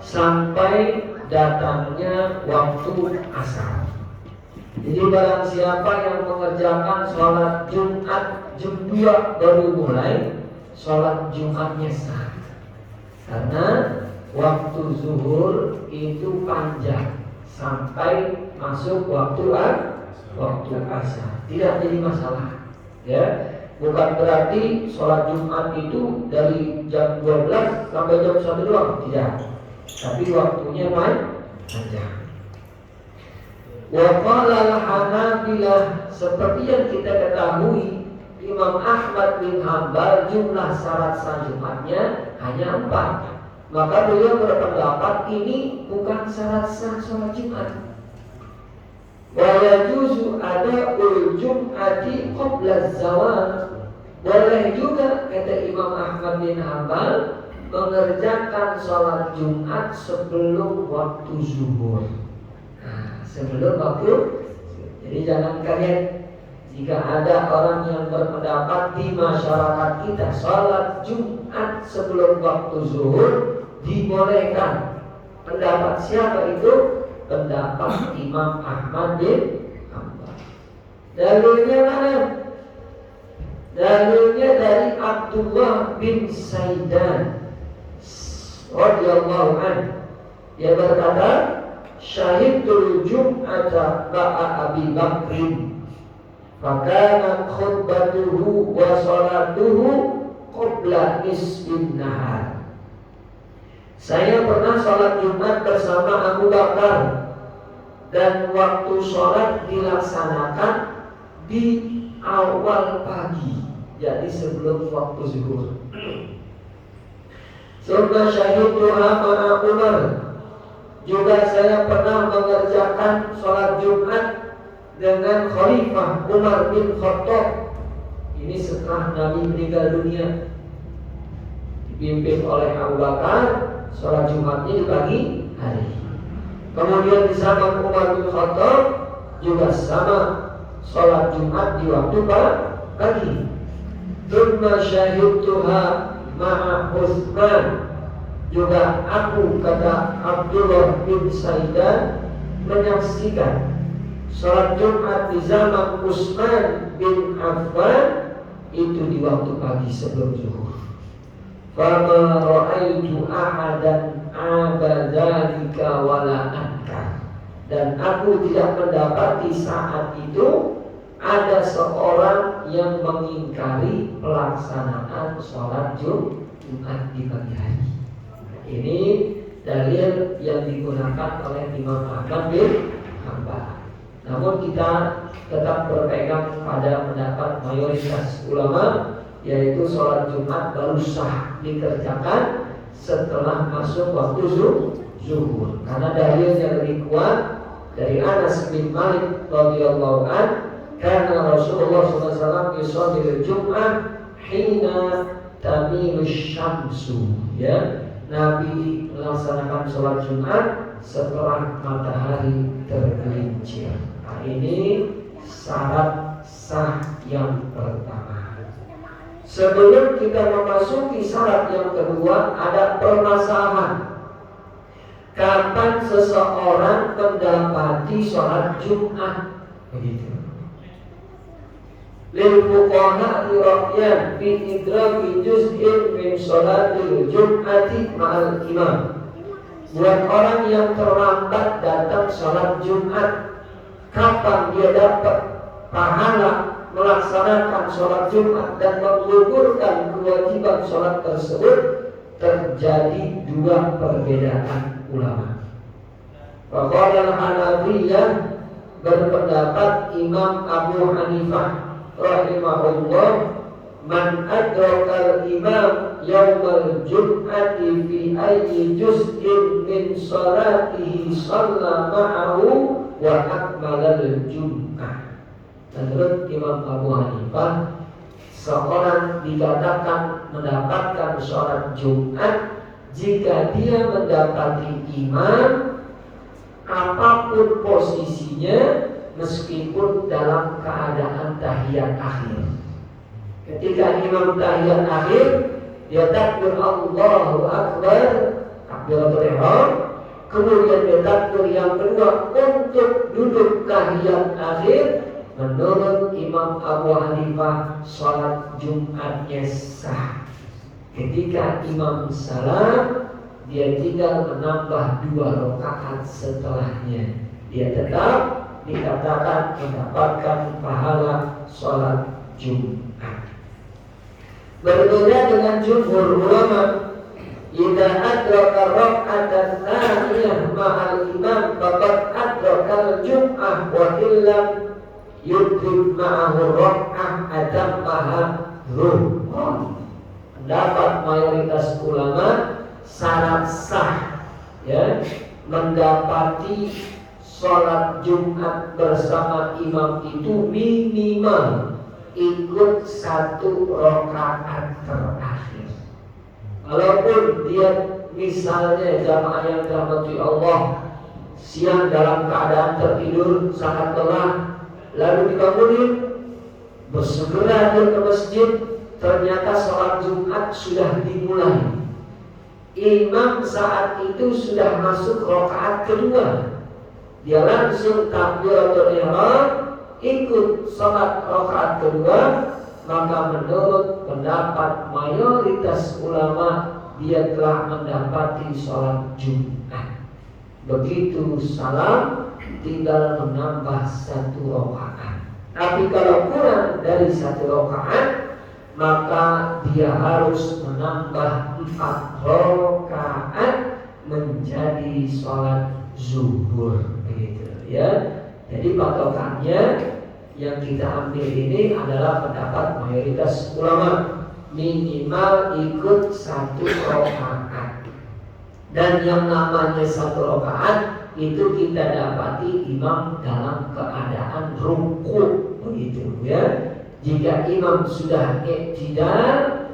sampai datangnya waktu asar. Jadi barang siapa yang mengerjakan sholat Jumat jam 2 baru mulai, sholat Jumatnya sah. Karena waktu zuhur itu panjang sampai masuk waktu asar. Tidak jadi masalah. Ya, bukan berarti sholat Jumat itu dari jam 12 sampai jam 1 doang, tidak. Tapi waktunya panjang. Wa qala al-Hanabilah, seperti yang kita ketahui, Imam Ahmad bin Hanbal jumlah syarat sah Jumatnya hanya 4. Maka beliau berpendapat ini bukan syarat sah sholat Jumat. Wa yajuzu ada'ul Jum'ati qabla zawal. Boleh juga, kata Imam Ahmad bin Hanbal, mengerjakan sholat Jumat sebelum waktu zuhur. Sebelum waktu. Jadi jangan kaget jika ada orang yang berpendapat di masyarakat kita sholat Jumat sebelum waktu zuhur dibolehkan. Pendapat siapa itu? Pendapat Imam Ahmad bin Hanbal. Dalilnya mana? Dalilnya dari Abdullah bin Saidan radhiyallahu anhu. Dia berkata, syahidul Jum'ata ma'a Abi Bakrin, fakana khutbatuhu wa salatuhu qabla nisbin nahar. Saya pernah sholat Jumat bersama Abu Bakar, dan waktu sholat dilaksanakan di awal pagi, jadi sebelum waktu zuhur. Summa syahidtuha ma'a Umar, juga saya pernah mengerjakan sholat Jumat dengan Khalifah Umar bin Khattab. Ini setelah Nabi meninggal dunia, dipimpin oleh Abu Bakar. Sholat Jumatnya di pagi hari. Kemudian di zaman Umar bin Khattab juga sama, sholat Jumat di waktu pagi. Tsumma syahidtuha ma'a Utsman, juga aku, kata Abdullah bin Saidan, menyaksikan sholat Jumat di zaman Utsman bin Affan itu di waktu pagi sebelum zuhur. Fama ra'aitu ahadan abadzalika wala ankar, dan aku tidak mendapati saat itu ada seorang yang mengingkari pelaksanaan sholat Jumat di pagi hari. Ini dalil yang digunakan oleh Imam Ahmad bin Hanbal. Namun kita tetap berpegang pada pendapat mayoritas ulama, yaitu sholat Jumat baru sah dikerjakan setelah masuk waktu zuhur. Karena dalilnya lebih kuat dari Anas bin Malik radhiyallahu anhu, karena Rasulullah SAW yushallil Jum'ah hina tamilu syamsu. Ya, Nabi melaksanakan sholat Jumat setelah matahari tergelincir. Nah, ini syarat sah yang pertama. Sebelum kita memasuki syarat yang kedua, ada permasalahan. Kapan seseorang mendapati sholat Jumat? Begitu. Lil fuqaha ra'yan fi idraki juz'in min sholatil Jum'ati ma'al imam. Buat orang yang terlambat datang sholat Jumat, kapan dia dapat pahala melaksanakan sholat Jumat dan menggugurkan kewajiban sholat tersebut? Terjadi dua perbedaan ulama. Faqala al-Hanafiyah, berpendapat Imam Abu Hanifah rahimahullah, man adrakal imam yaumal jum'ati fi ayyi juz'in min salatihi shalla ma'ahu wa akmalal jum'ah. Menurut Imam Abu Hanifah, seorang dikatakan mendapatkan sholat Jumat jika dia mendapati imam apapun posisinya, meskipun dalam keadaan tahiyat akhir. Ketika imam tahiyat akhir, dia takbir Allahu Akbar, takbiratul ihram, kemudian dia takbir yang kedua untuk duduk tahiyat akhir. Menurut Imam Abu Hanifah, sholat Jumatnya sah. Ketika imam salam, dia tinggal menambah 2 rakaat setelahnya. Dia tetap dikatakan mendapatkan pahala sholat Jumat. Berbeda dengan jumhur ulama, idza adraka raka'atan tsaniyah ma'al imam faqad adrakal jum'ah wa illam yudrik ma'ahu raka'ah atammaha ruhun. Pendapat mayoritas ulama, syarat sah ya mendapati sholat Jumat bersama imam itu minimal ikut 1 rakaat terakhir. Walaupun dia misalnya jamaah yang dirahmati Allah siang dalam keadaan tertidur sangat lelah, lalu dibangunin, bersegera dia ke masjid, ternyata sholat Jumat sudah dimulai. Imam saat itu sudah masuk rakaat kedua, dia langsung takbiratul ihram, ikut sholat rakaat kedua, maka menurut pendapat mayoritas ulama dia telah mendapati sholat Jumat. Begitu salam tinggal menambah 1 rakaat. Tapi kalau kurang dari 1 rakaat, maka dia harus menambah 4 rakaat menjadi sholat zuhur, begitu ya. Jadi patokannya yang kita ambil ini adalah pendapat mayoritas ulama, minimal ikut 1 rakaat. Dan yang namanya 1 rakaat itu kita dapati imam dalam keadaan rukuk, begitu ya. Jika imam sudah i'tidal,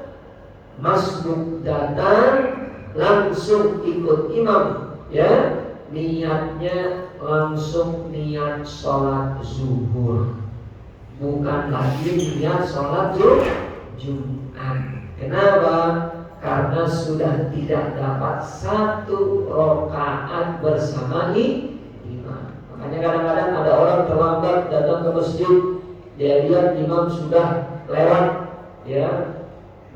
masbuk datang, langsung ikut imam ya, niatnya langsung niat sholat zuhur, bukan lagi niat sholat Jumat. Kenapa? Karena sudah tidak dapat 1 rakaat bersama imam. Makanya kadang-kadang ada orang terlambat datang ke masjid, dia lihat imam sudah lewat ya,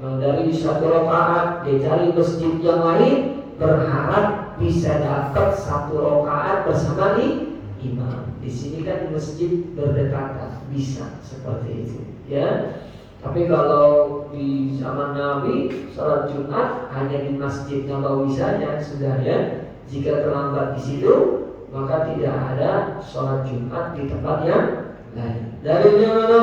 dari 1 rakaat, dia cari masjid yang lain berharap bisa dapat 1 rakaat bersama imam. Di sini kan masjid berdekatan, bisa seperti itu ya. Tapi kalau di zaman Nabi sholat Jumat hanya di Masjid Nabawi saja sudah ya. Jika terlambat di situ, maka tidak ada sholat Jumat di tempat yang lain. Dari mana?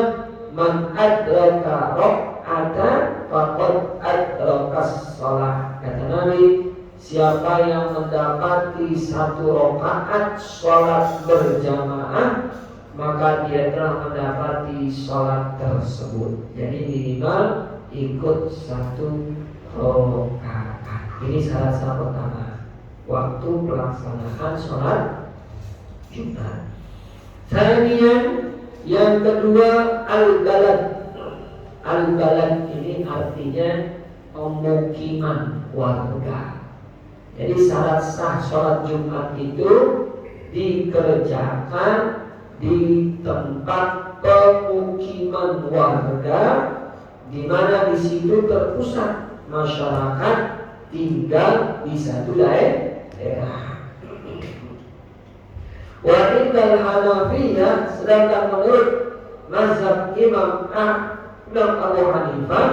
Man adraka raka'atan faqad adrakas shalah. Kata Nabi, siapa yang mendapati 1 rakaat sholat berjamaah, maka dia telah mendapati sholat tersebut. Jadi minimal ikut 1 rakaat. Ini syarat pertama waktu pelaksanaan sholat Jumat. Kemudian yang kedua, al-balad. Al-balad ini artinya pemukiman warga. Jadi syarat sah sholat Jumat itu dikerjakan di tempat pemukiman warga, di mana di situ terpusat masyarakat tinggal di satu daerah. Wa indal Hanafiyah, sedangkan menurut mazhab Imam Abu Hanifah,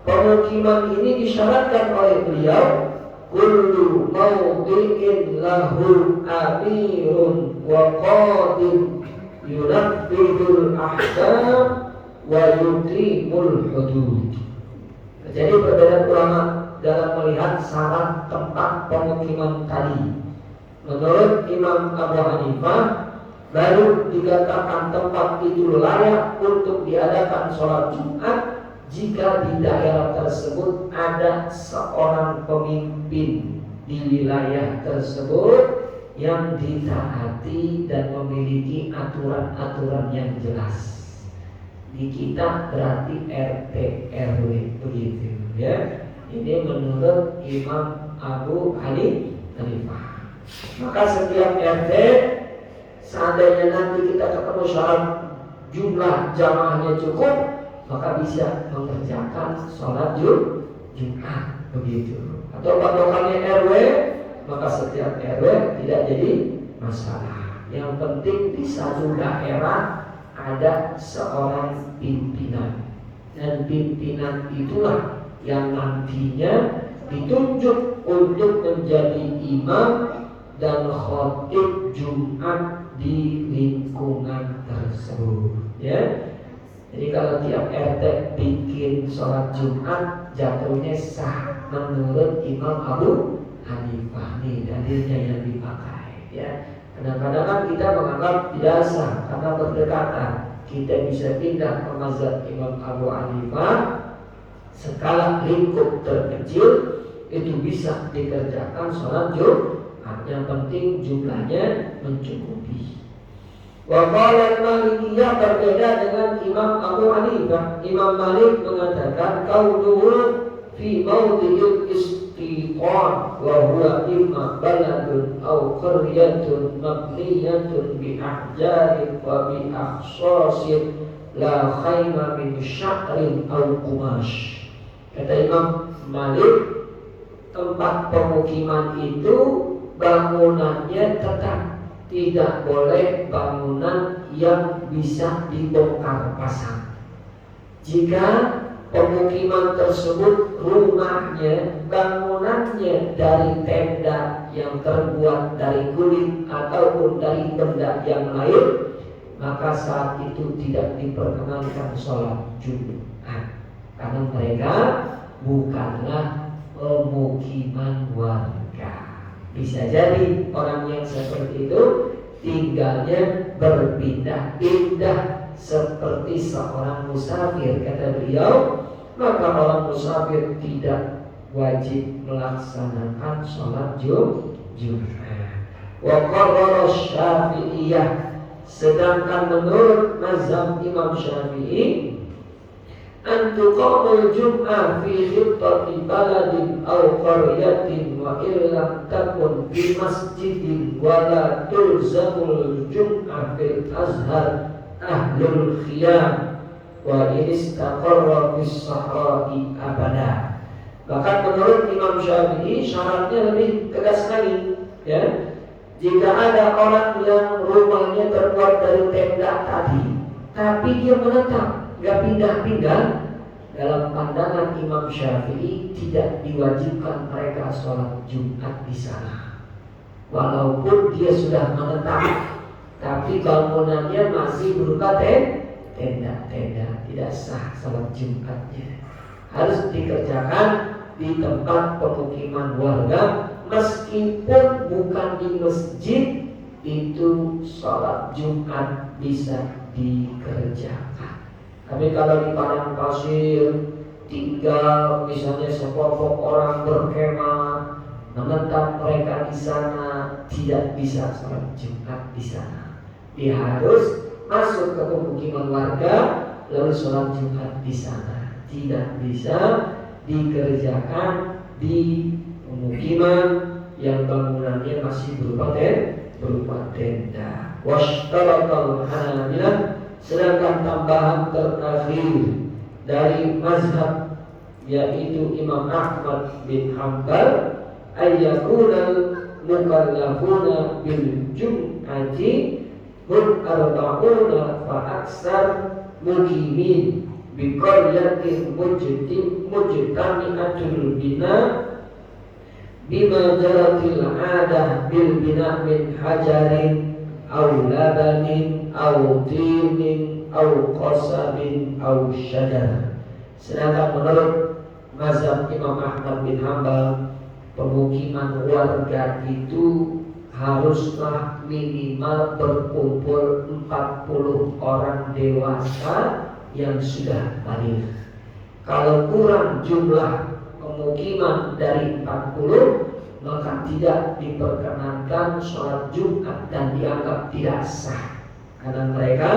pemukiman ini disyaratkan oleh beliau, kullu mawdi'in lahu amirun wa qadim yunaffidul ahkam wa yuqimul hudud. Jadi perbedaan ulama dalam melihat syarat tempat pemukiman tadi. Menurut Imam Abu Hanifah, baru dikatakan tempat itu layak untuk diadakan sholat Jumat jika di daerah tersebut ada seorang pemimpin di wilayah tersebut yang ditaati dan memiliki aturan-aturan yang jelas. Di kita berarti RT RW, begitu ya. Ini menurut Imam Abu Hanifah. Maka setiap RT, seandainya nanti kita ketemu syarat jumlah jamaahnya cukup, maka bisa mengerjakan sholat Jumat begitu. Atau patokannya RW, maka setiap RW tidak jadi masalah. Yang penting di satu daerah ada seorang pimpinan, dan pimpinan itulah yang nantinya ditunjuk untuk menjadi imam dan khotib Jumat di lingkungan tersebut. Ya, jadi kalau tiap RT bikin sholat Jumat, jatuhnya sah menurut Imam Abu Hanifah. Nih dalilnya yang dipakai. Ya, kadang-kadang kan kita menganggap tidak sah karena berdekatan. Kita bisa pindah ke mazhab Imam Abu Hanifah, skala lingkup terkecil itu bisa dikerjakan sholat Jumat. Yang penting jumlahnya mencukupi. Waqala Malikiyah berbeda dengan Imam Abu Hanifah. Imam Malik mengatakan kaunuhu fi mawdi'il istiqan wa huwa imma baladun aw qaryatun mabniyatun bi ahjarin wa bi akhsasin la khayma min sya'rin aw qumash. Kata Imam Malik, tempat pemukiman itu bangunannya tetap, tidak boleh bangunan yang bisa dibongkar pasang. Jika pemukiman tersebut rumahnya, bangunannya dari tenda yang terbuat dari kulit ataupun dari benda yang lain, maka saat itu tidak diperkenankan sholat Jumat, karena mereka bukanlah pemukiman warga. Bisa jadi orang yang seperti itu tinggalnya berpindah-pindah seperti seorang musafir. Kata beliau, maka orang musafir tidak wajib melaksanakan sholat Jumat. Wa qarrara Syafi'iyah, sedangkan menurut mazhab Imam Syafi'i, an tuqamul jum'ah fi khittati baladin aw qaryatin wa illam takun fi masjidin wa la tulzamul jum'ah fil azhar ahlul khiyam wa in istaqarra fis sahra'i abada. Bahkan menurut Imam Syafi'i syaratnya lebih tegas lagi, ya. Jika ada orang yang rumahnya terbuat dari tenda tadi, tapi dia menetap, gak pindah-pindah, dalam pandangan Imam Syafi'i tidak diwajibkan mereka sholat Jumat di sana. Walaupun dia sudah menetap, tapi bangunannya masih berupa tenda-tenda, tidak sah sholat Jumatnya. Harus dikerjakan di tempat pemukiman warga, meskipun bukan di masjid, itu sholat Jumat bisa dikerjakan. Tapi kalau di padang pasir tinggal misalnya sekelompok orang berkemah, menetap mereka di sana, tidak bisa sholat Jumat di sana. Dia harus masuk ke pemukiman warga lalu sholat Jumat di sana. Tidak bisa dikerjakan di pemukiman yang bangunannya masih berupa tenda. Washtaratal Hanabilah, sedangkan tambahan terakhir dari mazhab yaitu Imam Ahmad bin Hanbal, ayyakunal mukallafuna bil jum'ati hum arba'una fa aksar mukimin bi qaryatin mujtami'atul bina bima jaratil adah bil bina min hajarin aw labanin aw tinin aw qasabin aw syajar. Sedangkan menurut mazhab Imam Ahmad bin Hanbal, pemukiman warga itu haruslah minimal berkumpul 40 orang dewasa yang sudah baligh. Kalau kurang jumlah pemukiman dari 40, maka tidak diperkenankan sholat Jumat dan dianggap tidak sah, karena mereka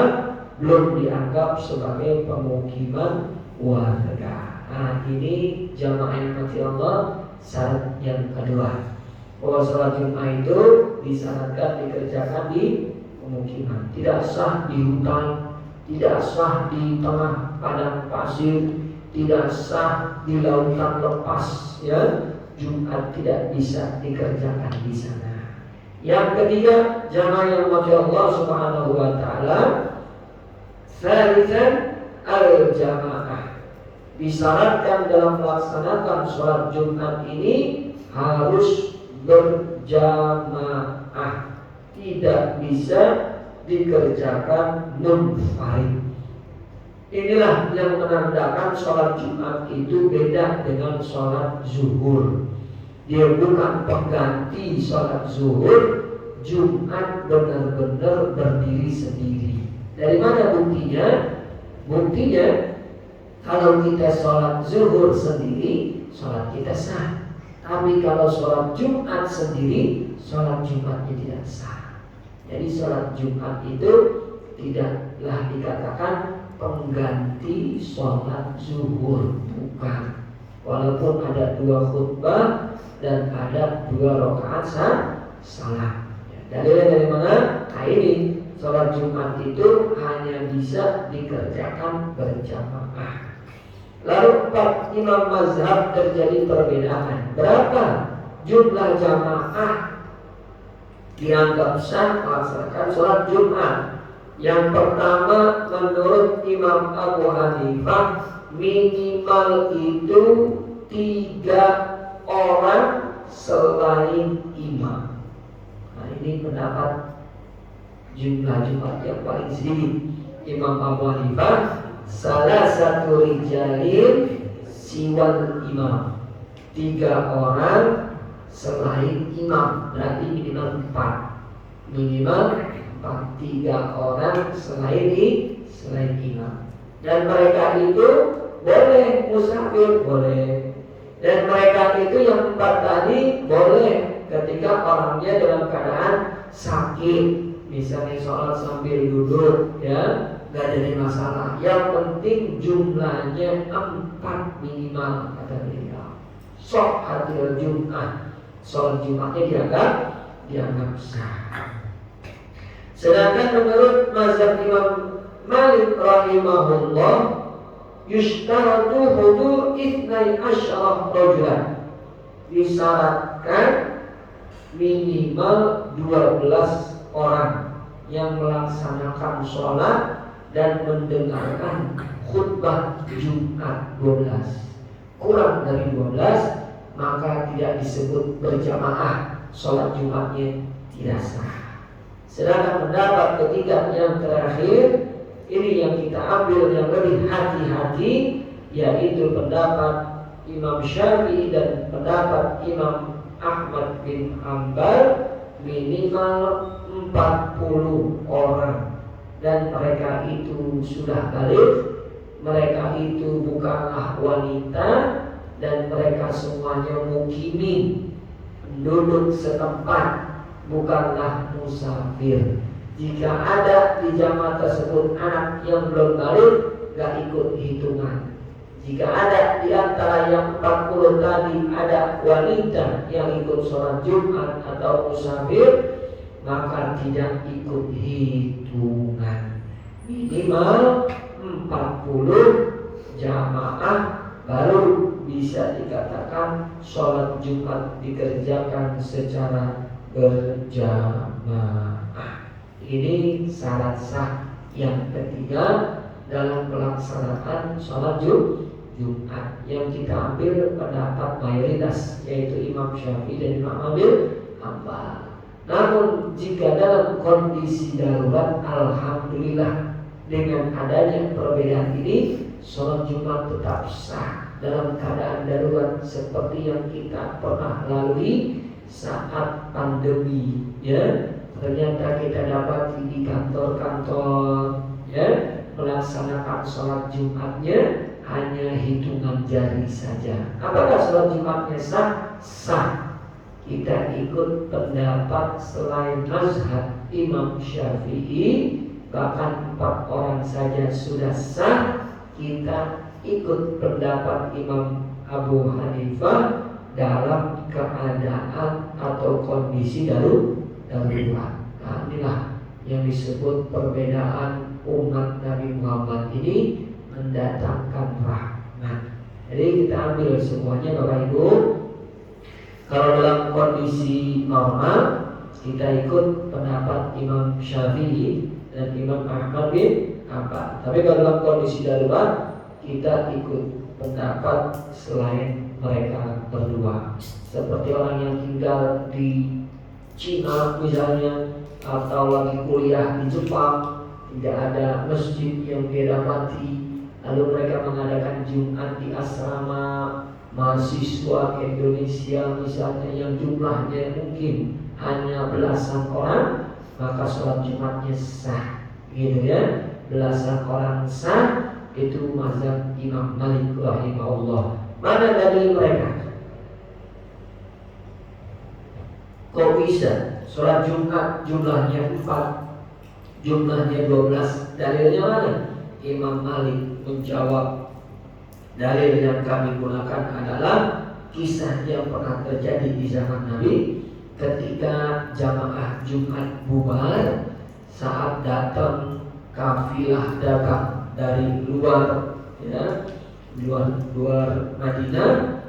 belum dianggap sebagai pemukiman warga. Nah, ini jamaah yang mati Allah, syarat yang kedua, bahwa sholat Jumat itu disyaratkan dikerjakan di pemukiman, tidak sah di hutan, tidak sah di tengah padang pasir, tidak sah di lautan lepas, ya. Jumat tidak bisa dikerjakan di sana. Yang ketiga, jamaah yang dimuliakan Allah Subhanahu wa taala, tsalitsan al-jamaah. Disyaratkan dalam melaksanakan sholat Jumat ini harus berjamaah, tidak bisa dikerjakan munfarid. Inilah yang menandakan sholat Jumat itu beda dengan sholat zuhur. Dia bukan pengganti sholat zuhur. Jumat benar-benar berdiri sendiri. Dari mana buktinya? Buktinya kalau kita sholat zuhur sendiri, sholat kita sah. Tapi kalau sholat Jumat sendiri, sholat Jumatnya tidak sah. Jadi sholat Jumat itu tidaklah dikatakan pengganti sholat zuhur, bukan. Walaupun ada 2 khutbah dan ada 2 rakaat salat. Dalilnya dari mana? Nah ini, sholat Jumat itu hanya bisa dikerjakan berjamaah. Lalu 4 imam mazhab terjadi perbedaan. Berapa jumlah jamaah dianggap sah melaksanakan sholat Jumat? Yang pertama, menurut Imam Abu Hanifah, minimal itu 3 orang selain imam. Nah ini pendapat jumlah Jumat yang paling sedikit. Imam Abu Hanifah, salah satu rijalin siwal imam, 3 orang selain imam, berarti minimal 4. Minimal 3 orang selain imam. Dan mereka itu boleh musafir, boleh. Dan mereka itu yang 4 tadi boleh ketika orangnya dalam keadaan sakit, misalnya sholat sambil duduk, ya, gak jadi masalah. Yang penting jumlahnya 4 minimal, kata beliau. Sok hadir Jumat, sholat Jumatnya dianggap sah. Sedangkan menurut mazhab Imam Malik rahimahullah, yushtaratu hudur 12 rajulan. Disyaratkan minimal 12 orang yang melaksanakan sholat dan mendengarkan khutbah Jumat 12. Kurang dari 12 maka tidak disebut berjamaah, sholat Jumatnya tidak sah. Sedangkan pendapat ketiga yang terakhir, ini yang kita ambil yang lebih hati-hati, yaitu pendapat Imam Syafi'i dan pendapat Imam Ahmad bin Hanbal, minimal 40 orang. Dan mereka itu sudah balik, mereka itu bukanlah wanita, dan mereka semuanya mukimin, penduduk setempat, bukanlah musafir. Jika ada di jamaah tersebut anak yang belum balik, gak ikut hitungan. Jika ada di antara yang 40 tadi ada wanita yang ikut sholat Jumat atau musafir, maka tidak ikut hitungan. Minimal 40 jamaah baru bisa dikatakan sholat Jumat dikerjakan secara berjamaah. Ini syarat sah yang ketiga dalam pelaksanaan sholat Jumat, yang kita ambil pendapat mayoritas, yaitu Imam Syafi'i dan Imam Ahmad Hanbal. Namun jika dalam kondisi darurat, alhamdulillah dengan adanya perbedaan ini, sholat Jumat tetap sah dalam keadaan darurat seperti yang kita pernah lalui saat pandemi, ya. Ternyata kita dapat di kantor-kantor, ya, melaksanakan sholat Jumatnya hanya hitungan jari saja. Apakah sholat Jumatnya sah? Sah. Kita ikut pendapat selain mazhab Imam Syafi'i, bahkan 4 orang saja sudah sah. Kita ikut pendapat Imam Abu Hanifah dalam keadaan atau kondisi darurat. Nah, inilah yang disebut perbedaan umat Nabi Muhammad ini mendatangkan rahmat. Jadi kita ambil semuanya Bapak Ibu. Kalau dalam kondisi normal kita ikut pendapat Imam Syafi'i dan Imam Ahmad bin Hanbal. Tapi kalau dalam kondisi darurat kita ikut pendapat selain mereka berdua. Seperti orang yang tinggal di Cina misalnya, atau lagi kuliah di Jepang, tidak ada masjid yang dia dapati, lalu mereka mengadakan Jumat di asrama mahasiswa Indonesia misalnya yang jumlahnya mungkin hanya belasan orang, maka sholat Jumatnya sah, gitu ya. Belasan orang sah, itu mazhab Imam Malik rahimahullah. Mana dari mereka? Kok bisa sholat Jumat jumlahnya 4, jumlahnya 12? Dalilnya mana? Imam Malik menjawab, dalil yang kami gunakan adalah kisah yang pernah terjadi di zaman Nabi ketika jamaah Jumat bubar saat datang kafilah dagang dari luar, ya, luar Madinah.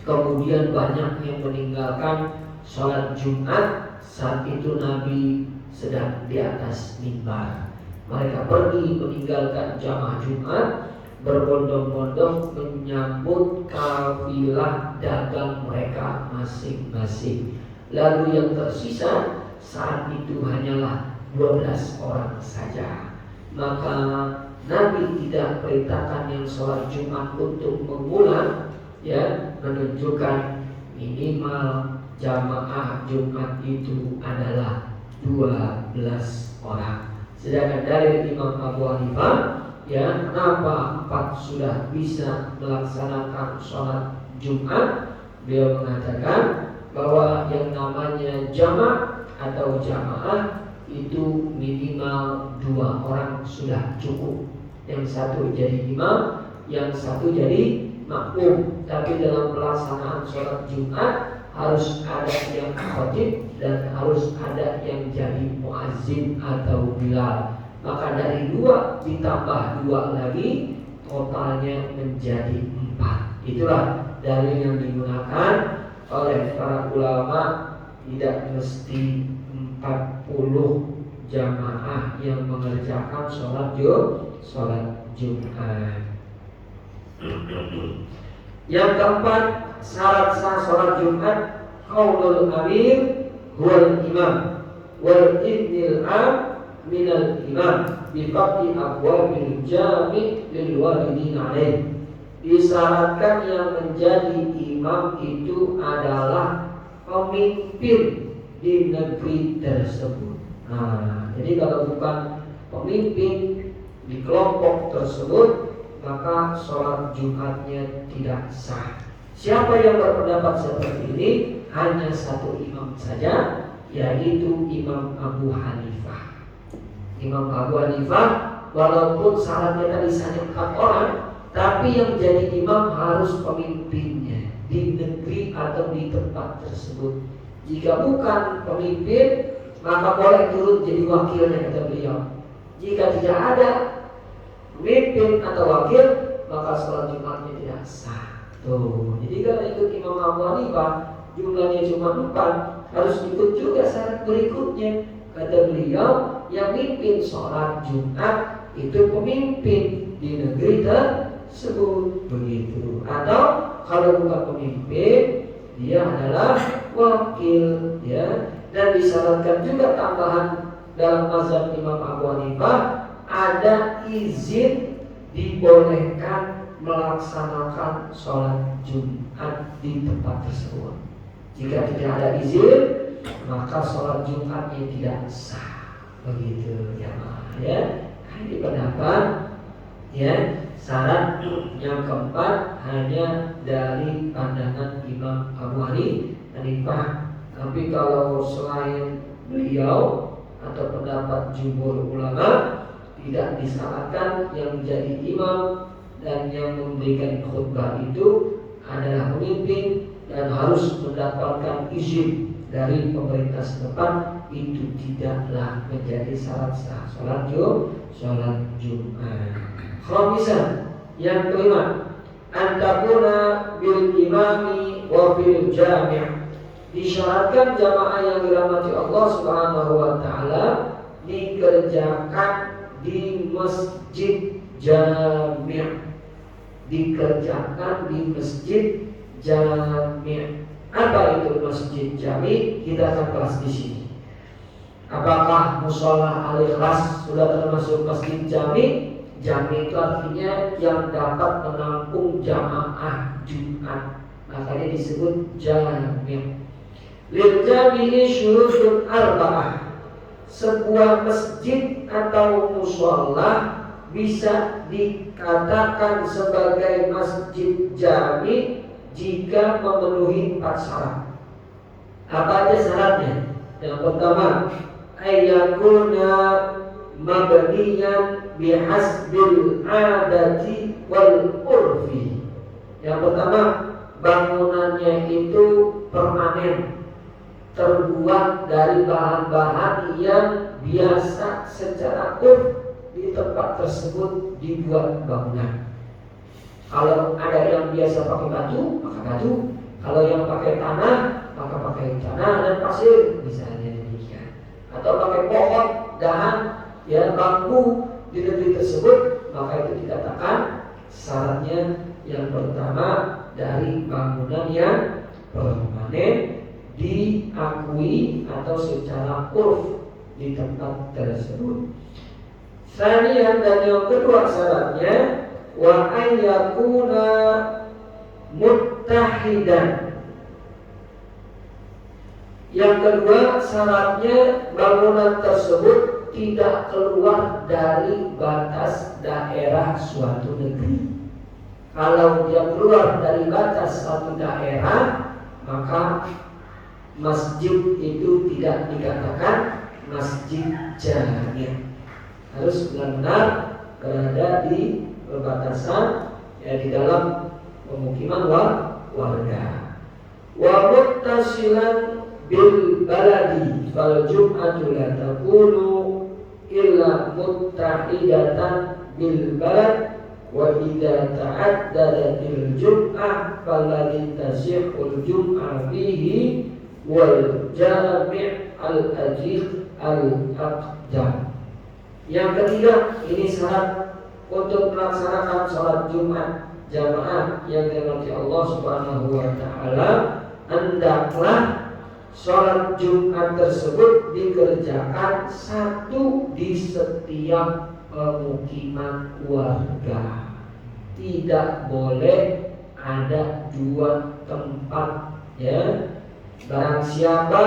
Kemudian banyak yang meninggalkan sholat Jumat. Saat itu Nabi sedang di atas mimbar. Mereka pergi meninggalkan jamaah Jumat, berbondong-bondong menyambut kafilah dagang mereka masing-masing. Lalu yang tersisa saat itu hanyalah 12 orang saja. Maka Nabi tidak perintahkan yang sholat Jumat untuk mengulang, ya, menunjukkan minimal jamaah Jumat itu adalah 12 orang. Sedangkan dari Imam Abu Hanifah, ya, kenapa 4 sudah bisa melaksanakan sholat Jumat? Beliau mengatakan bahwa yang namanya jamaah atau jamaah itu minimal 2 orang sudah cukup. Yang satu jadi imam, yang satu jadi makmum. Tapi dalam pelaksanaan sholat Jumat harus ada yang khatib dan harus ada yang jadi muazzin atau bilal. Maka dari 2 ditambah 2 lagi, totalnya menjadi 4. Itulah dalil yang digunakan oleh para ulama. Tidak mesti 40 jamaah yang mengerjakan sholat Jumat. Yang keempat, syarat sah sholat Jumat, qaulul amir huwal imam wal idnil am minal imam bifaqi abwabil jami' lil walidin alaih. Disyaratkan yang menjadi imam itu adalah pemimpin di negeri tersebut. Nah, jadi kalau bukan pemimpin di kelompok tersebut, maka sholat Jumatnya tidak sah. Siapa yang berpendapat seperti ini? Hanya satu imam saja, yaitu Imam Abu Hanifah. Imam Abu Hanifah, walaupun syaratnya tadi hanya 4 orang, tapi yang jadi imam harus pemimpinnya di negeri atau di tempat tersebut. Jika bukan pemimpin, maka boleh turut jadi wakilnya, kata beliau. Jika tidak ada pemimpin atau wakil, maka sholat Jumatnya tidak sah. Tuh, jadi kalau ikut Imam Abu Hanifah jumlahnya cuma 4, harus ikut juga syarat berikutnya. Kata beliau, yang mimpin sholat Jumat itu pemimpin di negeri tersebut, begitu. Atau kalau bukan pemimpin, dia adalah wakil, ya. Dan disyaratkan juga tambahan dalam mazhab Imam Abu Hanifah, ada izin dibolehkan melaksanakan sholat Jumat di tempat tersebut. Jika tidak ada izin, maka sholat Jumatnya tidak sah, begitu ya. Ini pendapat, ya. Syarat yang keempat hanya dari pandangan Imam Abu Hanifah. Tapi kalau selain beliau atau pendapat jumhur ulama, tidak disyaratkan yang menjadi imam dan yang memberikan khutbah itu adalah pemimpin dan harus mendapatkan izin dari pemerintah setempat, itu tidaklah menjadi syarat sah sholat Jumat. Khamisan, yang kelima, antakuna bil imami wa bil jami'. Disyaratkan jamaah yang dirahmati Allah Subhanahu wa taala dikerjakan di masjid jami'. Dikerjakan di masjid jami'. Apa itu masjid jami'? Kita akan bahas di sini. Apakah musola al-Ikhlas sudah termasuk masjid jami'? Jami' itu artinya yang dapat menampung jamaah Jumat, makanya disebut jami'. Lil jami'i syurutun arba'ah. Sebuah masjid atau musola bisa dikatakan sebagai masjid jami' jika memenuhi 4 syarat. Apa aja syaratnya? Yang pertama, ayyakuna mabniyan bihasbil adati wal urfi. Yang pertama, bangunannya itu permanen, terbuat dari bahan-bahan yang biasa secara urf di tempat tersebut dibuat bangunan. Kalau ada yang biasa pakai batu, maka batu. Kalau yang pakai tanah, maka pakai tanah dan pasir, misalnya demikian. Atau pakai pohon, dahan, ya bambu di negeri tersebut, maka itu dikatakan syaratnya yang pertama dari bangunan yang permanen, diakui atau secara urf di tempat tersebut. Sanian, dan yang kedua syaratnya, wa ayyakuna muttahidan. Yang kedua syaratnya, bangunan tersebut tidak keluar dari batas daerah suatu negeri. Kalau dia keluar dari batas suatu daerah, maka masjid itu tidak dikatakan masjid jami'. Harus benar-benar berada di perbatasan, ya, di dalam pemukiman warga. Wa muttasilan bil baladi fal jum'atu la takunu illa muttahidatan bil balad wa idza ta'addadatil jum'ah falladhi tasihhul jum'ah fihi wal jami' al ajiq al aqdam. Yang ketiga, ini syarat untuk melaksanakan sholat Jumat jamaah yang dirahmati Allah Subhanahu wa taala, hendaklah sholat Jumat tersebut dikerjakan satu di setiap pemukiman warga. Tidak boleh ada 2 tempat, ya. Barang siapa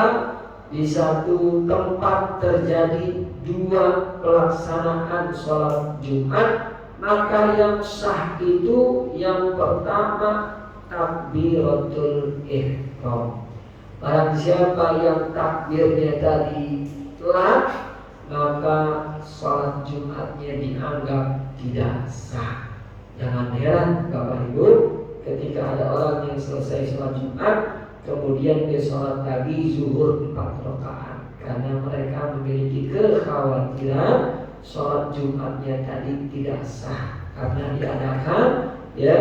di satu tempat terjadi 2 pelaksanaan sholat Jumat, maka yang sah itu yang pertama takbiratul ihram. Barang siapa yang takbirnya tadi telat, maka sholat Jumatnya dianggap tidak sah. Jangan heran Bapak Ibu, ketika ada orang yang selesai sholat Jumat kemudian dia sholat lagi zuhur 4 rakaat, karena mereka memiliki kekhawatiran sholat Jumatnya tadi tidak sah karena diadakan, ya,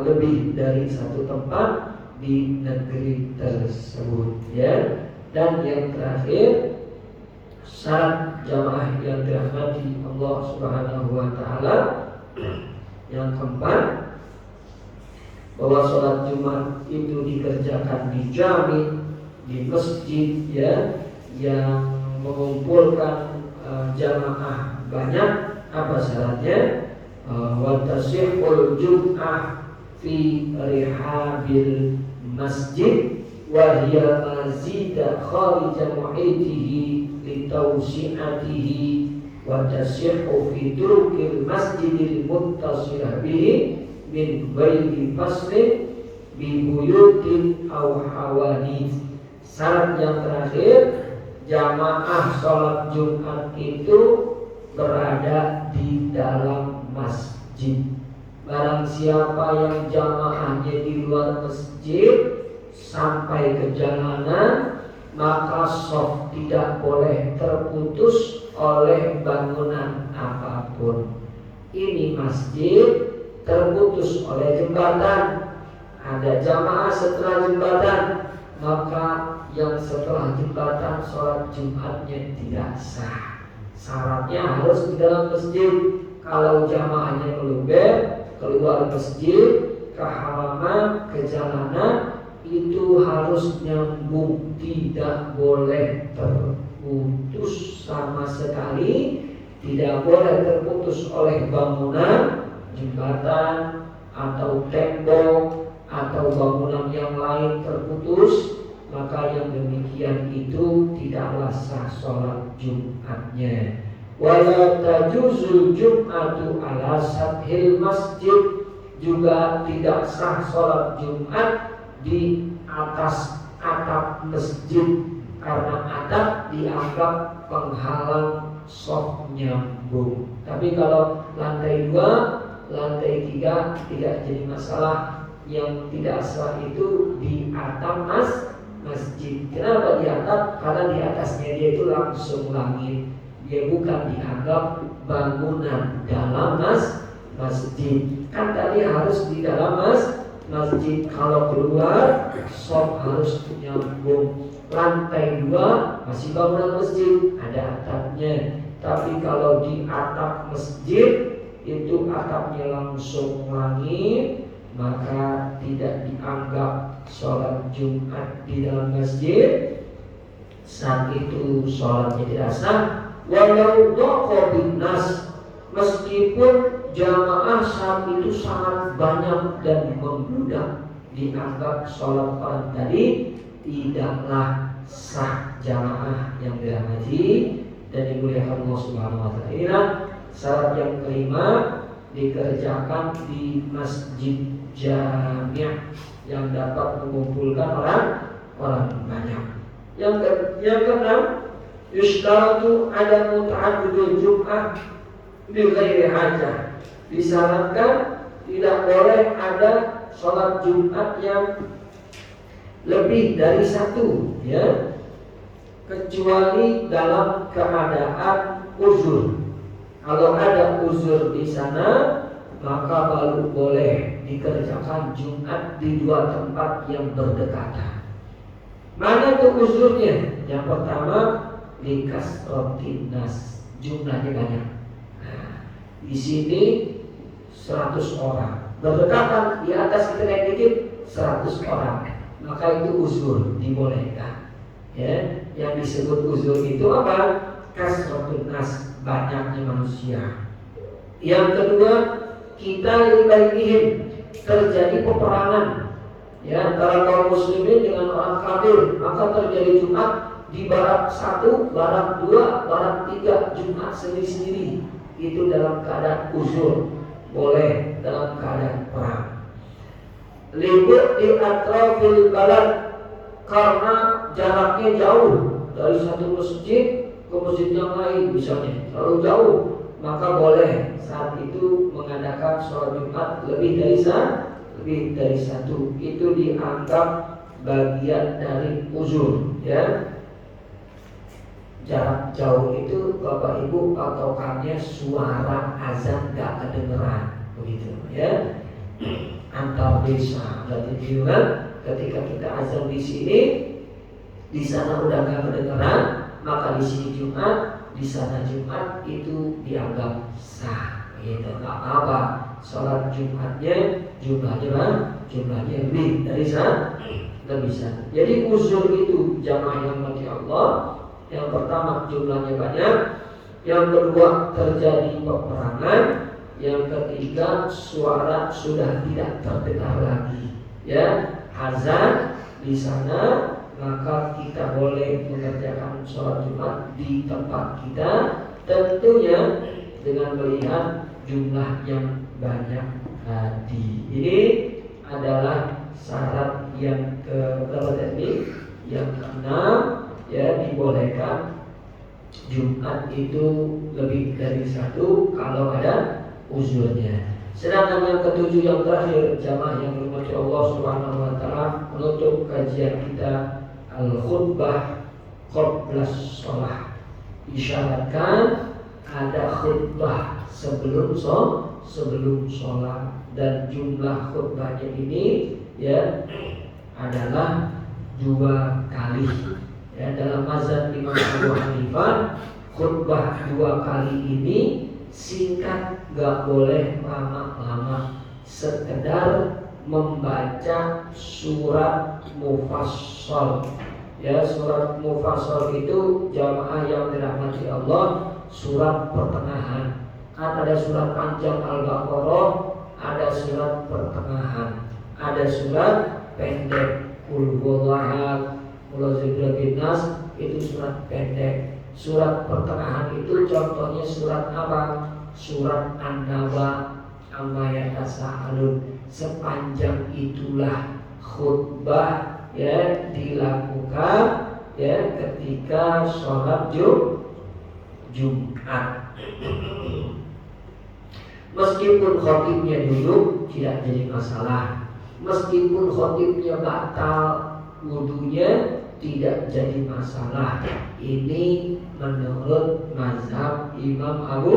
lebih dari 1 tempat di negeri tersebut, ya. Dan yang terakhir, syarat jamaah yang dirahmati Allah Subhanahu wa taala, yang keempat, bahwa sholat Jumat itu dikerjakan di jami', di masjid, ya, yang mengumpulkan jamaah banyak. Apa syaratnya? Wa tasihhul jum'ah fi rihabil masjid wa hiya mazida kharija muhitihi li tawsi'atihi wa tasihhu fi turukil masjidil muttasilah bihi min ghairi faslin bi buyutin aw hawani. Syarat yang terakhir, jamaah sholat Jumat itu berada di dalam masjid. Barang siapa yang jamaahnya di di luar masjid sampai ke jalanan, maka shaf tidak boleh terputus oleh bangunan apapun. Ini masjid terputus oleh jembatan, ada jamaah setelah jembatan, maka yang setelah jembatan sholat Jumatnya tidak sah. Syaratnya harus di dalam masjid. Kalau jamaahnya keluar masjid ke halaman, ke jalanan, itu harus nyambung, tidak boleh terputus sama sekali. Tidak boleh terputus oleh bangunan, jembatan, atau tembok, atau bangunan yang lain terputus. Maka yang demikian itu tidaklah sah sholat Jumatnya. Wala tajuzul Jum'atu ala sathil masjid, juga tidak sah sholat Jumat di atas atap masjid, karena atap dianggap penghalang shaf nyambung. Tapi kalau lantai 2, lantai 3 tidak jadi masalah. Yang tidak sah itu di atap masjid. Kenapa di atap? Karena di atasnya dia itu langsung langit. Dia bukan dianggap bangunan dalam masjid. Kan tadi harus di dalam masjid. Kalau keluar shaf harus nyambung. Lantai 2 masih bangunan masjid, ada atapnya. Tapi kalau di atap masjid itu atapnya langsung langit, maka tidak dianggap sholat Jumat di dalam masjid. Saat itu sholatnya tidak sah. Walau dhaqa binnas, meskipun jamaah saat itu sangat banyak dan membludak, dianggap sholat orang tadi tidaklah sah jamaah yang dirahmati dan dimuliakan Allah Subhanahu wa taala. Syarat yang kelima, dikerjakan di masjid jami' yang dapat mengumpulkan orang banyak. Yang keenam, yustaratu ada muta'addidul Jum'ah bi ghairi hajah. Disarankan tidak boleh ada sholat Jumat yang lebih dari satu, ya, kecuali dalam keadaan uzur. Kalau ada uzur di sana, maka baru boleh dikerjakan Jumat di 2 tempat yang berdekatan. Mana tuh uzurnya? Yang pertama, likasratin nas, jumlahnya banyak. Nah, di sini 100 orang, berdekatan, di atas kita naik dikit 100 orang, maka itu uzur, dibolehkan. Ya, yang disebut uzur itu apa? Kasratun nas, banyaknya manusia. Yang kedua, kita libaihim, terjadi peperangan, ya, antara kaum muslimin dengan orang kafir, maka terjadi Jumat di barak 1, barak 2, barak 3, Jumat sendiri-sendiri. Itu dalam keadaan uzur, boleh dalam keadaan perang. Libur di atrafil balad, karena jaraknya jauh dari satu masjid ke masjid yang lain, misalnya terlalu jauh, maka boleh saat itu mengadakan sholat Jumat lebih dari satu. Itu dianggap bagian dari uzur, ya. Jarak jauh itu Bapak Ibu patokannya suara azan gak kedengeran, begitu, ya. Antar desa, berarti juga ketika kita azan di sini, di sana udah gak kedengeran, maka di sini Jumat, di sana Jumat, itu dianggap sah, gitu. Nggak apa-apa, sholat Jumatnya jumlahnya lebih dari sah, lebih sah. Jadi uzur itu jamaah yang mati Allah. Yang pertama jumlahnya banyak, yang kedua terjadi peperangan, yang ketiga suara sudah tidak terdengar lagi, ya, azan di sana, maka kita boleh mengerjakan sholat Jumat di tempat kita, tentunya dengan melihat jumlah yang banyak tadi. Ini adalah syarat yang keberapa tadi? Yang keenam, ya, dibolehkan Jumat itu lebih dari satu kalau ada uzurnya. Sedangkan yang ketujuh yang terakhir, jamaah yang dirahmati Allah Subhanahu wa taala, menutup kajian kita al-khutbah qabla shalah. Isyaratkan ada khutbah sebelum sholat, dan jumlah khutbahnya ini ya adalah 2 kali. Ya, dalam mazhab Imam Abu Hanifah, khutbah 2 kali ini singkat, gak boleh lama-lama, sekedar membaca surat mufassal. Ya, surat mufassal itu jamaah yang dirahmati Allah, surat pertengahan. Kan ada surat panjang Al-Baqarah, ada surat pertengahan, ada surat pendek Qul huwallahu Nas, itu surat pendek. Surat pertengahan itu contohnya surat apa? Surat An-Naba, amma yatasaalun. Sepanjang itulah khutbah ya dilakukan ya ketika sholat Jumat. Meskipun khotibnya duduk tidak jadi masalah, meskipun khotibnya batal wudunya tidak jadi masalah. Ini menurut mazhab Imam Abu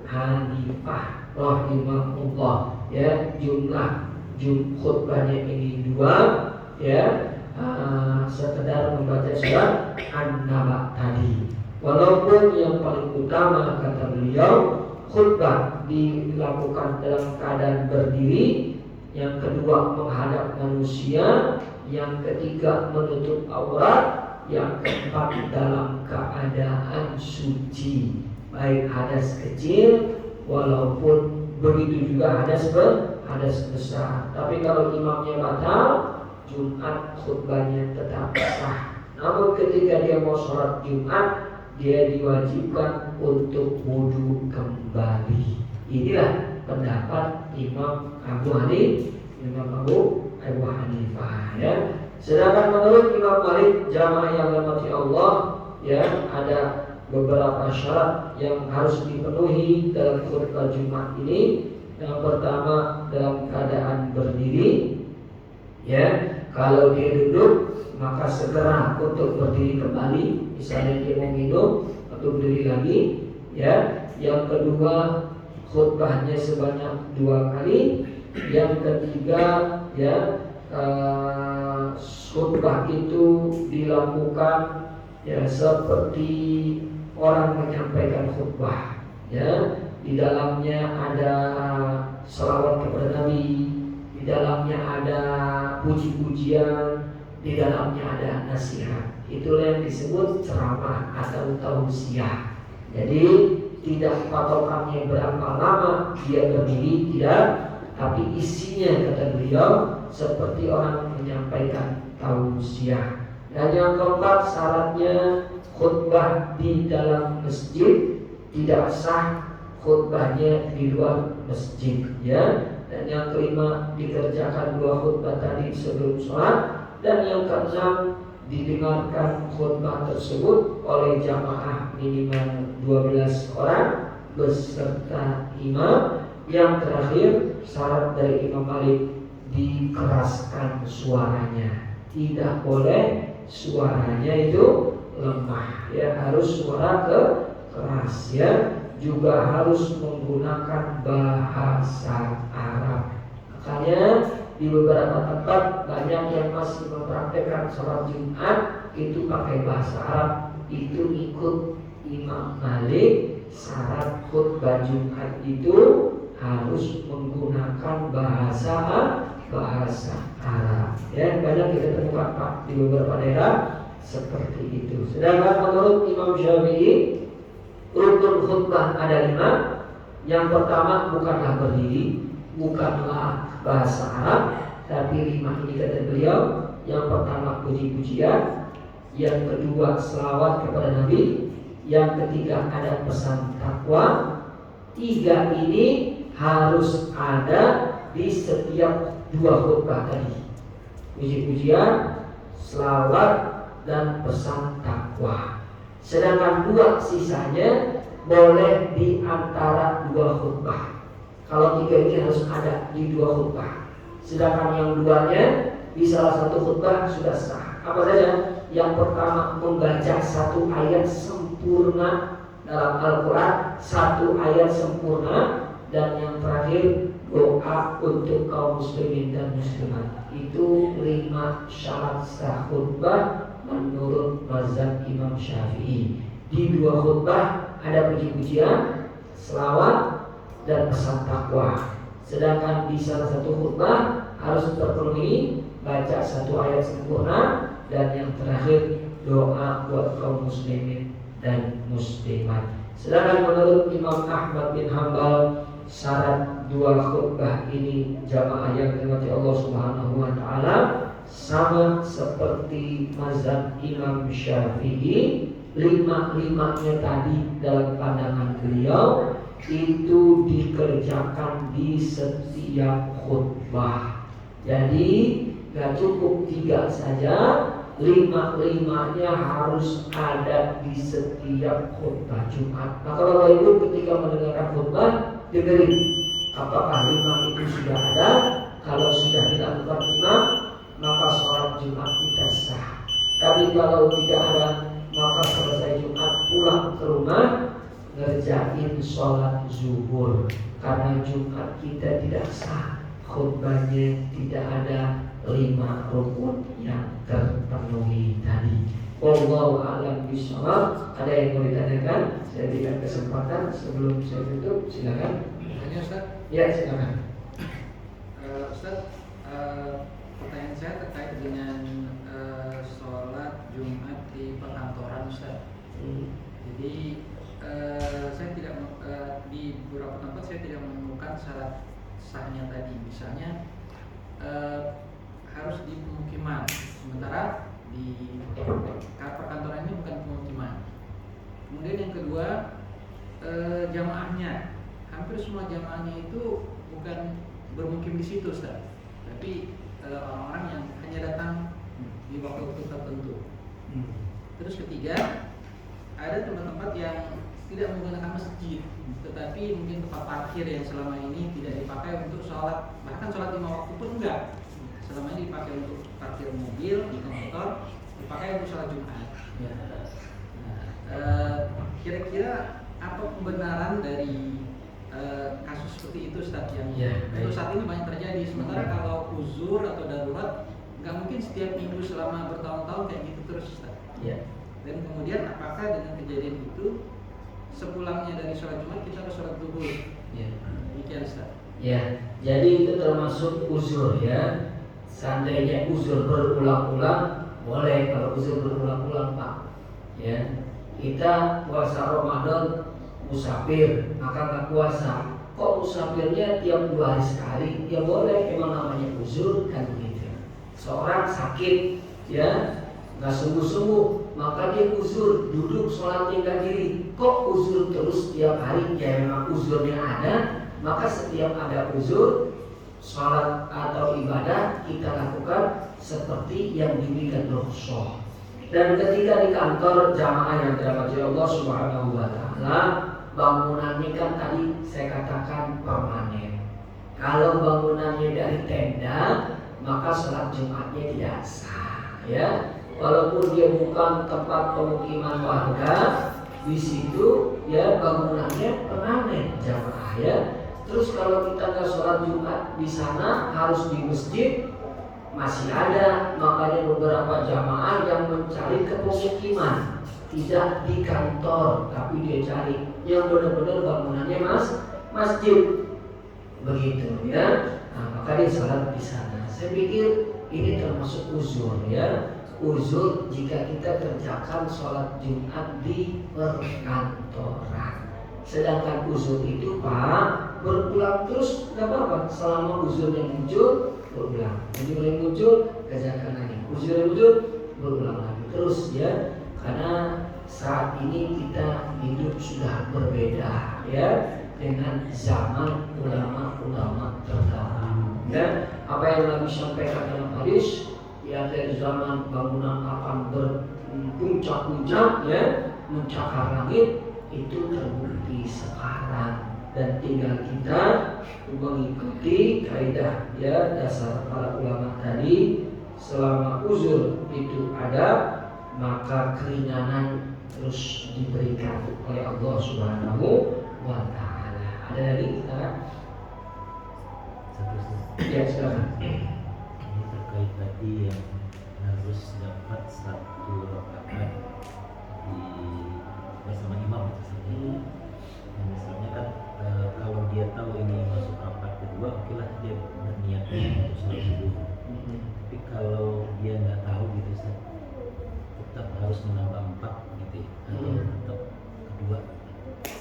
Hanifah rahimahullah. Ya, jumlah khutbahnya ini 2 ya, sekedar membaca surat An-Naba tadi. Walaupun yang paling utama kata beliau, khutbah dilakukan dalam keadaan berdiri, yang kedua menghadap manusia, yang ketiga menutup aurat, yang keempat dalam keadaan suci, baik hadas kecil walaupun begitu juga hadas besar. Tapi kalau imamnya batal, Jumat khutbahnya tetap sah. Namun ketika dia mau sholat Jumat, dia diwajibkan untuk wudu kembali. Inilah pendapat Imam Abu Hanifah ya. Sedangkan menurut Imam Malik, jamaah yang dirahmati Allah ya, ada beberapa syarat yang harus dipenuhi dalam khutbah Jumat ini. Yang pertama, dalam keadaan berdiri ya. Kalau dia duduk, maka segera untuk berdiri kembali. Misalnya dia mau minum atau berdiri lagi ya. Yang kedua, khutbahnya sebanyak 2 kali. Yang ketiga ya, khutbah itu dilakukan ya seperti orang menyampaikan khutbah ya. Di dalamnya ada selawat kepada Nabi, di dalamnya ada puji-pujian, di dalamnya ada nasihat. Itulah yang disebut ceramah atau tausiah. Jadi tidak patokannya berapa lama dia berdiri, tidak, tapi isinya kata beliau seperti orang menyampaikan tausiah. Dan yang keempat, syaratnya khutbah di dalam masjid, tidak sah khutbahnya di luar masjid ya. Dan yang kelima, dikerjakan 2 khutbah tadi sebelum sholat. Dan yang keenam, didengarkan khutbah tersebut oleh jamaah minimal 12 orang beserta imam. Yang terakhir, syarat dari Imam Malik, dikeraskan suaranya. Tidak boleh suaranya itu lemah ya, harus suara keras ya. Juga harus menggunakan bahasa Arab. Makanya di beberapa tempat banyak yang masih mempraktekkan sholat Jumat itu pakai bahasa Arab. Itu ikut Imam Malik, syarat khutbah Jumat itu harus menggunakan bahasa Arab. Ya, banyak kita temukan Pak di beberapa daerah seperti itu. Sedangkan menurut Imam Syafi'i, rukun khutbah ada 5. Yang pertama bukanlah berdiri, bukanlah bahasa Arab, tapi 5 ini kata beliau. Yang pertama puji-pujian, yang kedua selawat kepada Nabi, yang ketiga ada pesan takwa. 3 ini harus ada di setiap 2 khutbah tadi: puji-pujian, selawat, dan pesan takwa. Sedangkan 2 sisanya boleh di antara 2 khutbah. Kalau 3 ini harus ada di 2 khutbah. Sedangkan yang 2-nya di salah satu khutbah sudah sah. Apa saja? Yang pertama, membaca 1 ayat sempurna dalam Al-Quran, 1 ayat sempurna. Dan yang terakhir, doa untuk kaum muslimin dan muslimat. Itu 5 syarat sah khutbah menurut mazhab Imam Syafi'i. Di 2 khutbah ada puji-pujian, selawat, dan pesan takwa. Sedangkan di salah satu khutbah harus terpenuhi baca 1 ayat sempurna, dan yang terakhir doa buat kaum muslimin dan muslimat. Sedangkan menurut Imam Ahmad bin Hanbal, syarat 2 khutbah ini jamaah yang dirahmati Allah Subhanahu wa taala sama seperti mazhab Imam Syafi'i. 5-5-nya tadi dalam pandangan beliau itu dikerjakan di setiap khutbah. Jadi gak cukup 3 saja, 5-5-nya harus ada di setiap khutbah Jumat. Maka Bapak Ibu ketika mendengarkan khutbah, dengerin apakah 5 itu sudah ada. Kalau sudah dilakukan imam, maka sholat Jumat kita sah. Tapi kalau tidak ada, maka selesai Jumat pulang ke rumah, ngerjain sholat zuhur. Karena Jumat kita tidak sah, khutbahnya tidak ada 5 rukun yang terpenuhi tadi. Wallahu a'lam bishawab. Ada yang mau ditanyakan? Saya berikan kesempatan sebelum saya tutup. Silakan. Tanya Ustaz? Ya, silakan. Ustaz, pertanyaan saya terkait dengan sholat Jumat di perkantoran Ustaz. Jadi saya tidak di beberapa tempat saya tidak menemukan syarat sahnya tadi. Misalnya harus di pemukiman, sementara di perkantoran ini bukan pemukiman. Kemudian yang kedua, jamaahnya, hampir semua jamaahnya itu bukan bermukim di situ, Ustaz, tapi orang-orang yang hanya datang di waktu tertentu. Terus ketiga, ada tempat-tempat yang tidak menggunakan masjid, tetapi mungkin tempat parkir yang selama ini tidak dipakai untuk sholat, bahkan sholat 5 waktu pun enggak. Selama ini dipakai untuk parkir mobil, motor, dipakai untuk sholat Jumat. Kira-kira apa pembenaran dari kasus seperti itu, Ustaz, yang untuk saat ini banyak terjadi? Sementara kalau uzur atau darurat, nggak mungkin setiap minggu selama bertahun-tahun kayak gitu terus, Ustaz. Dan kemudian apakah dengan kejadian itu sepulangnya dari sholat Jumat kita harus sholat zuhur? Demikian, Ustaz. Ya, jadi itu termasuk uzur ya. Seandainya uzur berulang-ulang, boleh. Kalau uzur berulang-ulang, Pak, ya, kita puasa Ramadan musafir, maka nggak puasa. Kok musafirnya tiap 2 hari sekali? Ya boleh, emang namanya uzur kan begitu. Seorang sakit, ya, nggak sungguh-sungguh, maka dia uzur, duduk sholatnya nggak diri. Kok uzur terus tiap hari? Ya memang uzurnya ada, maka setiap ada uzur, sholat atau ibadah kita lakukan seperti yang diberikan Rasul. Dan ketika di kantor jamaah yang dirahmati Allah Subhanahu wa taala, bangunannya kan tadi saya katakan permanen. Kalau bangunannya dari tenda, maka sholat Jumatnya tidak sah, ya. Walaupun dia bukan tempat pemukiman warga, di situ ya bangunannya permanen jamaah, ya. Terus kalau kita nggak sholat Jumat di sana, harus di masjid, masih ada. Makanya beberapa jamaah yang mencari ke pemukiman, tidak di kantor, tapi dia cari yang benar-benar bangunannya masjid, begitu ya. Nah, maka dia sholat di sana. Saya pikir ini termasuk uzur, ya. Uzur jika kita kerjakan sholat Jumat di perkantoran. Sedangkan uzur itu, Pak, berulang terus nggak apa-apa. Selama uzurnya muncul, berulang. Uzur yang muncul, kerjakan lagi. Uzur yang muncul, berulang lagi. Terus ya, karena saat ini kita hidup sudah berbeda, ya, dengan zaman ulama-ulama terdahulu. Ya, apa yang Nabi sampaikan dalam hadis, di akhir zaman bangunan akan berpuncak-puncak, ya, mencakar langit. Itu terbukti sekarang dan tinggal kita mengikuti kaidah ya dasar para ulama tadi. Selama uzur itu ada, maka keringanan terus diberikan oleh Allah Subhanahu wa Ta'ala. Ada lagi? Ya, silakan. Ini terkait tadi yang harus dapat satu rakaat di bersama imam misalnya. Misalnya kan kalau dia tahu ini masuk rakaat kedua, oke lah dia berniat untuk sholat subuh. Tapi kalau dia nggak tahu gitu, tetap harus menambah 4 gitu ya, atau tetap kedua.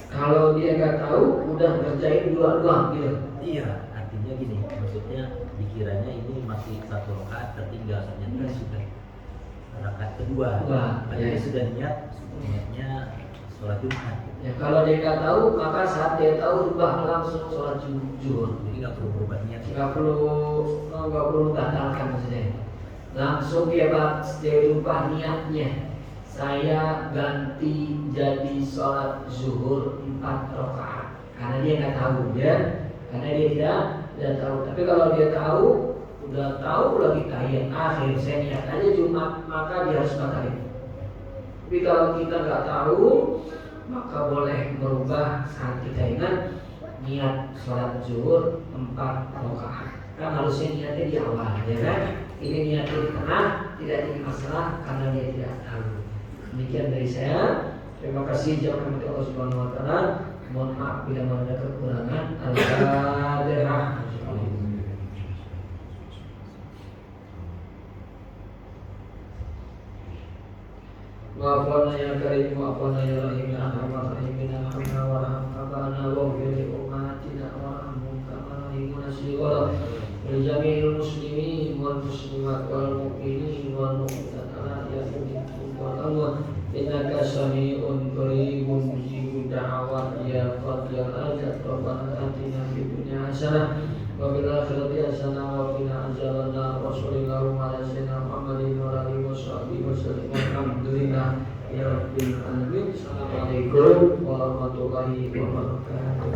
Kalau dia nggak tahu, udah ngerjain dua-dua gitu. Iya, artinya gini, maksudnya dikiranya ini masih satu rakaat tertinggal, ternyata sudah rakaat kedua. Padahal dia sudah niatnya sholat Jumat. Ya, kalau dia nggak tahu, maka saat dia tahu rubah langsung sholat zuhur. Jadi nggak perlu berubah niat. Nggak perlu batalkan maksudnya. Langsung dia rubah niatnya. Saya ganti jadi sholat zuhur 4 rakaat. Karena dia nggak tahu ya. Karena dia tidak tahu. Tapi kalau dia tahu, udah tahu lagi tahiyat akhir, saya niat aja Jumat, maka dia harus batalin. Tapi kalau kita nggak tahu, maka boleh merubah saat kita ingat niat sholat zuhur 4 rakaat. Kan harusnya niatnya di awal, ya kan? Ini niatnya di tengah, tidak jadi masalah karena dia tidak tahu. Demikian dari saya. Terima kasih jamaah Allah Subhanahu wa Ta'ala. Mohon maaf bila ada kekurangan. Al-Fatihah. Wa'afwana ya karim, wa'afwana ya rahim, ya arhamar rahimin, arhamna warham abana waghfir li ummatina warhamhum kama rahimuna shighara li jami'il muslimin wal muslimat wal mu'minin wal mu'minat ala yaminkum wal amwat innaka sami'un qaribun mujibud da'awat ya qadiyal ajat rabbana atina fid dunya hasanah wa fil akhirati hasanah wa qina adzabannar wa sallallahu ala sayyidina Muhammadin wa alihi washabbihi wasallam. Alhamdulillah ya rabbil alamin. Assalamualaikum warahmatullahi wabarakatuh.